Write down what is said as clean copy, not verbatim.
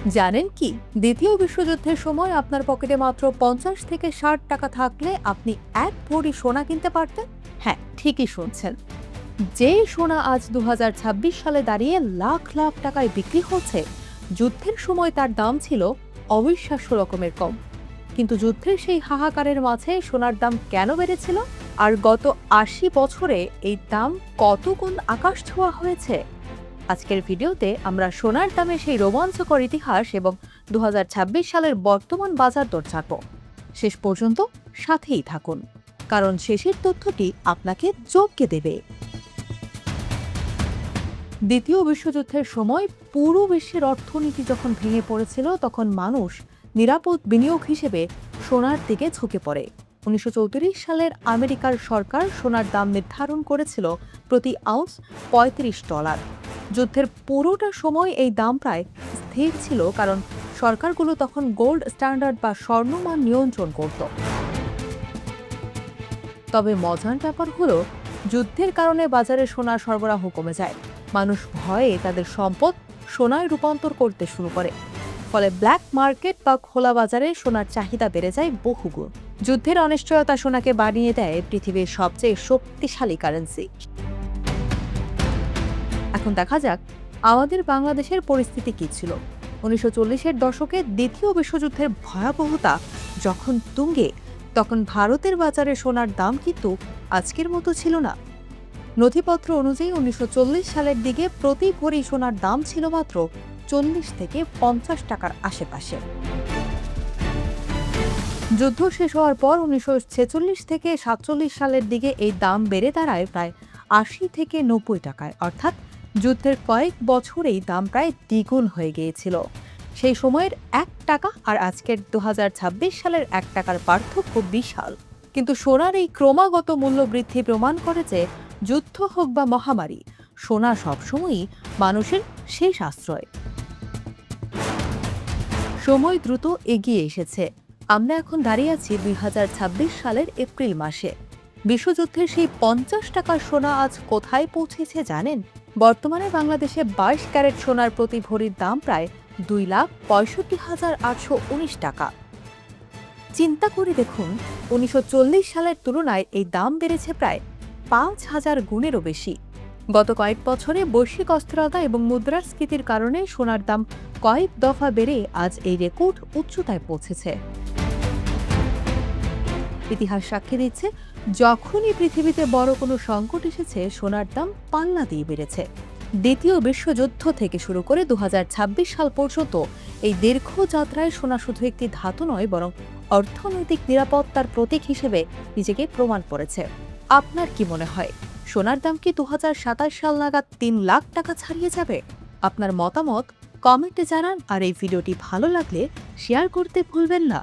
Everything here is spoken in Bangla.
জানেন কি, দ্বিতীয় বিশ্বযুদ্ধের সময় আপনার পকেটে মাত্র 50 থেকে 60 টাকা থাকলে আপনি এক ভরি সোনা কিনতে পারতেন। হ্যাঁ, ঠিকই শুনছেন। যে সোনা আজ 2026 সালে দাঁড়িয়ে লাখ লাখ টাকায় বিক্রি হচ্ছে, যুদ্ধের সময় তার দাম ছিল অবিশ্বাস্য রকমের কম। কিন্তু যুদ্ধের সেই হাহাকারের মাঝে সোনার দাম কেন বেড়েছিল, আর গত 80 বছরে এই দাম কত গুণ আকাশ ছোঁয়া হয়েছে? আজকের ভিডিওতে আমরা সোনার দামে সেই রোমাঞ্চকর ইতিহাস এবং 2026 সালের বর্তমান বাজার দর জানব। শেষ পর্যন্ত সাথেই থাকুন, কারণ শেষের তথ্যটি আপনাকে চমকে দেবে। দ্বিতীয় বিশ্বযুদ্ধের সময় পুরো বিশ্বের অর্থনীতি যখন ভেঙে পড়েছিল, তখন মানুষ নিরাপদ বিনিয়োগ হিসেবে সোনার দিকে ঝুঁকে পড়ে। 1934 সালের আমেরিকার সরকার সোনার দাম নির্ধারণ করেছিল প্রতি আউন্স $35। যুদ্ধের পুরোটা সময় এই দাম প্রায় স্থির ছিল, কারণ সরকারগুলো তখন গোল্ড স্ট্যান্ডার্ড বা স্বর্ণমান নিয়ন্ত্রণ করত। তবে মজার ব্যাপার হলো, যুদ্ধের কারণে বাজারে সোনার সরবরাহ কমে যায়। মানুষ ভয়ে তাদের সম্পদ সোনায় রূপান্তর করতে শুরু করে। ফলে ব্ল্যাক মার্কেট বা খোলা বাজারে সোনার চাহিদা বেড়ে যায় বহুগুণ। যুদ্ধের অনিশ্চয়তা সোনাকে বানিয়ে দেয় পৃথিবীর সবচেয়ে শক্তিশালী কারেন্সি। এখন দেখা যাক আমাদের বাংলাদেশের পরিস্থিতি কি ছিল। 1940-এর দশকে দ্বিতীয় বিশ্বযুদ্ধের ভয়াবহতা যখন তুঙ্গে, তখন ভারতের বাজারে সোনার দাম কিন্তু আজকের মতো ছিল না। নথিপত্র অনুযায়ী 1940 সালের দিকে প্রতি ভরি সোনার দাম ছিল মাত্র 40 থেকে 50 টাকার আশেপাশে। যুদ্ধ শেষ হওয়ার পর 1946 থেকে 47 সালের দিকে এই দাম বেড়ে দাঁড়ায় প্রায় 80 থেকে 90 টাকায়, অর্থাৎ যুদ্ধের কয়েক বছরেই দাম প্রায় দ্বিগুণ হয়ে গিয়েছিল। সেই সময়ের 1 টাকা আর আজকের 2026 সালের 1 টাকার পার্থক্য বিশাল। কিন্তু সোনার এই ক্রমাগত মূল্য বৃদ্ধি প্রমাণ করে যে যুদ্ধ হোক বা মহামারী, সোনা সবসময়ই মানুষের শেষ আশ্রয়। সময় দ্রুত এগিয়ে এসেছে। আমরা এখন দাঁড়িয়ে আছি 2026 সালের এপ্রিল মাসে। বিশ্বযুদ্ধের সেই 50 টাকার সোনা আজ কোথায় পৌঁছেছে জানেন? বর্তমানে বাংলাদেশে 22 ক্যারেট সোনার প্রতি ভরির দাম প্রায় 2,65,819 টাকা। চিন্তা করে দেখুন, 1940 সালের তুলনায় এই দাম বেড়েছে প্রায় 5,000 গুণেরও বেশি। গত কয়েক বছরে বৈশ্বিক অস্থিরতা এবং মুদ্রাস্ফীতির কারণে সোনার দাম কয়েক দফা বেড়ে আজ এই রেকর্ড উচ্চতায় পৌঁছেছে। ইতিহাস সাক্ষী দিচ্ছে, যখনই পৃথিবীতে বড় কোনো সংকট এসেছে, সোনার দাম পাল্লা দিয়ে বেড়েছে। দ্বিতীয় বিশ্বযুদ্ধ থেকে শুরু করে 2026 সাল পর্যন্ত এই দীর্ঘ যাত্রায় সোনা শুধু একটি ধাতু নয়, বরং অর্থনৈতিক নিরাপত্তার প্রতীক হিসেবে নিজেকে প্রমাণ করেছে। আপনার কি মনে হয়, সোনার দাম কি 2027 সাল নাগাদ 3 লাখ টাকা ছাড়িয়ে যাবে? আপনার মতামত কমেন্টে জানান, আর এই ভিডিওটি ভালো লাগলে শেয়ার করতে ভুলবেন না।